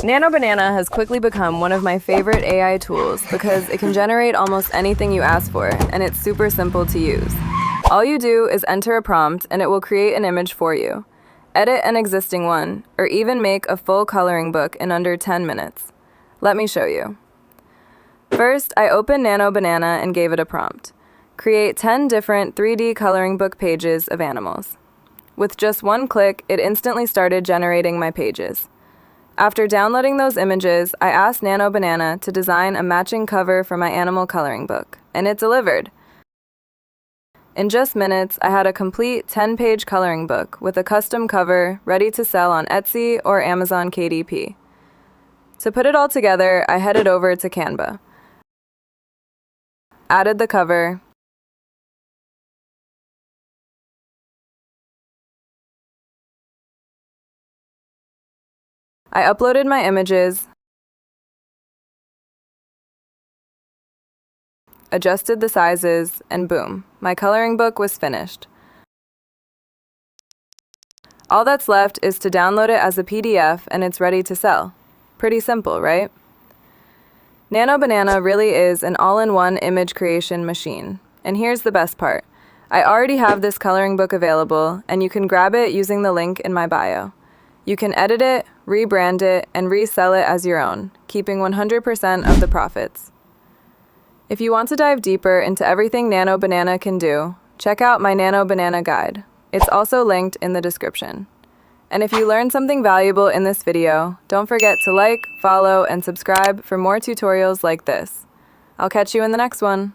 Nano Banana has quickly become one of my favorite AI tools because it can generate almost anything you ask for, and it's super simple to use. All you do is enter a prompt and it will create an image for you, edit an existing one, or even make a full coloring book in under 10 minutes. Let me show you. First, I opened Nano Banana and gave it a prompt. Create 10 different 3D coloring book pages of animals. With just one click, it instantly started generating my pages. After downloading those images, I asked Nano Banana to design a matching cover for my animal coloring book, and it delivered. In just minutes, I had a complete 10-page coloring book with a custom cover ready to sell on Etsy or Amazon KDP. To put it all together, I headed over to Canva, added the cover, I uploaded my images, adjusted the sizes, and boom, my coloring book was finished. All that's left is to download it as a PDF and it's ready to sell. Pretty simple, right? Nano Banana really is an all-in-one image creation machine. And here's the best part. I already have this coloring book available, and you can grab it using the link in my bio. You can edit it, rebrand it, and resell it as your own, keeping 100% of the profits. If you want to dive deeper into everything Nano Banana can do, check out my Nano Banana guide. It's also linked in the description. And if you learned something valuable in this video, don't forget to like, follow, and subscribe for more tutorials like this. I'll catch you in the next one.